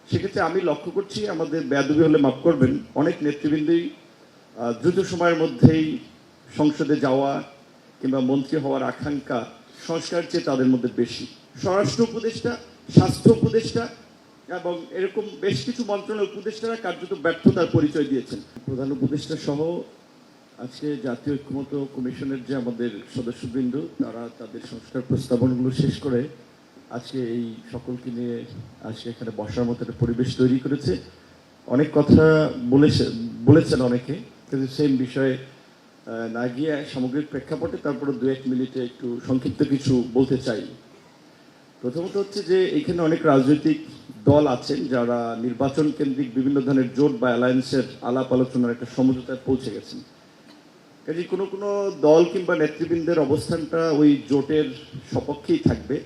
সেক্ষেত্রে আমি লক্ষ্য করছি, আমাদের বেয়াদবি হলে মাফ করবেন, অনেক নেতৃবৃন্দই দ্রুত সময়ের মধ্যেই সংসদে যাওয়া কিংবা মন্ত্রী হওয়ার আকাঙ্ক্ষা সংস্কারের চেয়ে তাদের মধ্যে বেশি। স্বরাষ্ট্র উপদেষ্টা, স্বাস্থ্য উপদেষ্টা এবং এরকম বেশ কিছু মন্ত্রণালয়ের উপদেষ্টারা কার্যত ব্যর্থতার পরিচয় দিয়েছেন। প্রধান উপদেষ্টা সহ আজকে জাতীয় ঐক্যমত্য কমিশনের যে আমাদের সদস্যবৃন্দ, তারা তাদের সংস্কার প্রস্তাবনাগুলো শেষ করে আজকে এই সকলকে নিয়ে আজকে এখানে বসার মতো একটা পরিবেশ তৈরি করেছে। অনেক কথা বলেছেন অনেকে, কিন্তু সেম বিষয়ে না গিয়ে সামগ্রিক প্রেক্ষাপটে তারপরে 2-1 মিনিটে একটু সংক্ষিপ্ত কিছু বলতে চাই। প্রথমত হচ্ছে যে এখানে অনেক রাজনৈতিক দল আছেন যারা নির্বাচন কেন্দ্রিক বিভিন্ন ধরনের জোট বা অ্যালায়েন্সের আলাপ আলোচনার একটা সমঝোতায় পৌঁছে গেছেন। কাজে কোনো কোনো দল কিংবা নেতৃবৃন্দের অবস্থানটা ওই জোটের সপক্ষেই থাকবে।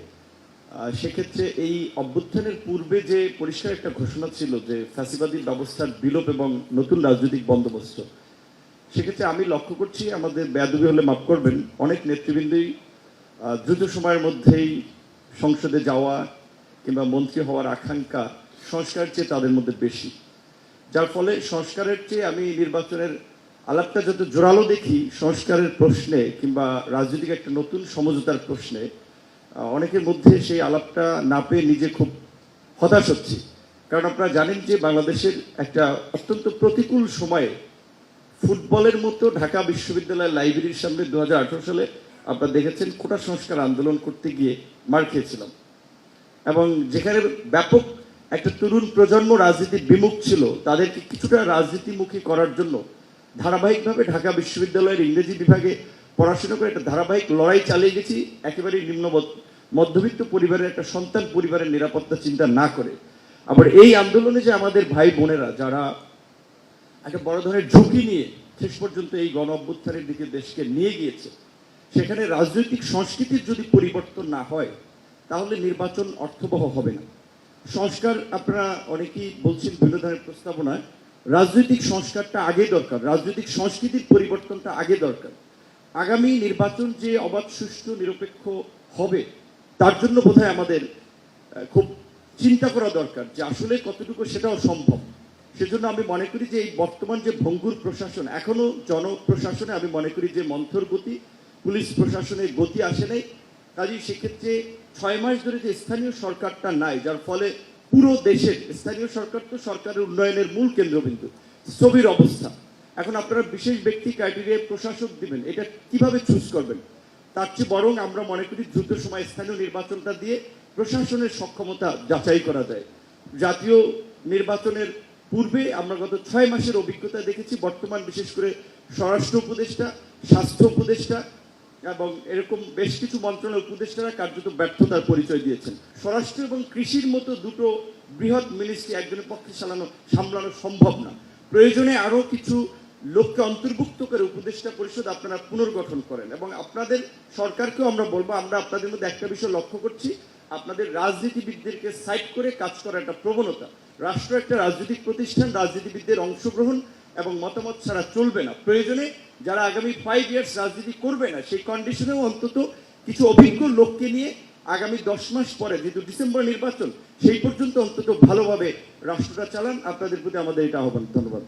সেক্ষেত্রে এই অভ্যুত্থানের পূর্বে যে পরিষ্কার একটা ঘোষণা ছিল যে ফ্যাসিবাদী ব্যবস্থার বিলোপ এবং নতুন রাজনৈতিক বন্দোবস্ত, সেক্ষেত্রে আমি লক্ষ্য করছি, আমাদের বেয়াদবি হলে মাফ করবেন, অনেক নেতৃবৃন্দই দ্রুত সময়ের মধ্যেই সংসদে যাওয়া কিংবা মন্ত্রী হওয়ার আকাঙ্ক্ষা সংস্কারের চেয়ে তাদের মধ্যে বেশি। যার ফলে সংস্কারের চেয়ে আমি নির্বাচনের আলাপটা যত জোরালো দেখি, সংস্কারের প্রশ্নে কিংবা রাজনৈতিক একটা নতুন সমঝোতার প্রশ্নে অনেকের মধ্যে সেই আলাপটা না পেয়ে নিজে খুব হতাশ হচ্ছি। কারণ আপনারা জানেন যে বাংলাদেশের একটা অত্যন্ত প্রতিকূল সময়ে ফুটবলের মতো ঢাকা বিশ্ববিদ্যালয়ের লাইব্রেরির সামনে 2018 সালে আপনারা দেখেছেন কোটা সংস্কার আন্দোলন করতে গিয়ে মার খেয়েছিলাম, এবং যেখানে ব্যাপক একটা তরুণ প্রজন্ম রাজনীতি বিমুখ ছিল, তাদেরকে কিছুটা রাজনীতিমুখী করার জন্য ধারাবাহিকভাবে ঢাকা বিশ্ববিদ্যালয়ের ইংরেজি বিভাগে পড়াশোনা করে একটা ধারাবাহিক লড়াই চালিয়ে গেছি, একেবারেই নিম্ন মধ্যবিত্ত পরিবারের একটা সন্তান পরিবারের নিরাপত্তা চিন্তা না করে। আবার এই আন্দোলনে যে আমাদের ভাই বোনেরা যারা একটা বড় ধরনের ঝুঁকি নিয়ে শেষ পর্যন্ত এই গণ অভ্যুত্থানের দিকে দেশকে নিয়ে গিয়েছে, সেখানে রাজনৈতিক সংস্কৃতির যদি পরিবর্তন না হয় তাহলে নির্বাচন অর্থবহ হবে না। সংস্কার আপনারা অনেকেই বলছেন বিভিন্ন ধরনের প্রস্তাবনায়, রাজনৈতিক সংস্কারটা আগে দরকার, রাজনৈতিক সংস্কৃতির পরিবর্তনটা আগে দরকার। আগামী নির্বাচন যে অবাধ, সুষ্ঠু, নিরপেক্ষ হবে তার জন্য বোধহয় আমাদের খুব চিন্তা করা দরকার যে আসলে কতটুকু সেটাও সম্ভব। সেজন্য আমি মনে করি যে এই বর্তমান যে ভঙ্গুর প্রশাসন, এখনো জনপ্রশাসনে আমি মনে করি যে মন্থর গতি, পুলিশ প্রশাসনের গতি আসে নাই। কাজেই সেক্ষেত্রে 6 মাস ধরে যে স্থানীয় সরকারটা নাই, যার ফলে পুরো দেশের স্থানীয় সরকার তো সরকারের উন্নয়নের মূল কেন্দ্রবিন্দু, স্থবির অবস্থা। এখন আপনারা বিশেষ ব্যক্তি ক্রাইটেরিয়ায় প্রশাসক দিবেন, এটা কিভাবে চুজ করবেন? তার চেয়ে বরং আমরা মনে করি দ্রুত সময় স্থানীয় নির্বাচনটা দিয়ে প্রশাসনের সক্ষমতা যাচাই করা যায়। জাতীয় নির্বাচনের পূর্বে আমরা গত 6 মাসের অভিজ্ঞতা দেখেছি, বর্তমান বিশেষ করে স্বরাষ্ট্র উপদেষ্টা, স্বাস্থ্য উপদেষ্টা এবং এরকম বেশ কিছু মন্ত্রণালয়ের উপদেষ্টারা কার্যত ব্যর্থতার পরিচয় দিয়েছেন। স্বরাষ্ট্র এবং কৃষির মতো দুটো বৃহৎ মিনিস্ট্রি একজনের পক্ষে সামলানো সম্ভব না। প্রয়োজনে আরও কিছু লোককে অন্তর্ভুক্ত করে উপদেষ্টা পরিষদ আপনারা পুনর্গঠন করেন, এবং আপনাদের সরকারকেও আমরা বলবো, আমরা আপনাদের মধ্যে একটা বিষয় লক্ষ্য করছি, আপনাদের রাজনীতিবিদদেরকে সাইড করে কাজ করার একটা প্রবণতা। রাষ্ট্র একটা রাজনৈতিক প্রতিষ্ঠান, রাজনীতিবিদদের অংশগ্রহণ এবং মতামত ছাড়া চলবে না। প্রয়োজনে যারা আগামী 5 ইয়ার্স রাজনীতি করবে না, সেই কন্ডিশনেও অন্তত কিছু অভিজ্ঞ লোককে নিয়ে আগামী 10 মাস পরে, যেহেতু ডিসেম্বর নির্বাচন, সেই পর্যন্ত অন্তত ভালোভাবে রাষ্ট্রটা চালান। আপনাদের প্রতি আমাদের এটা আহ্বান। ধন্যবাদ।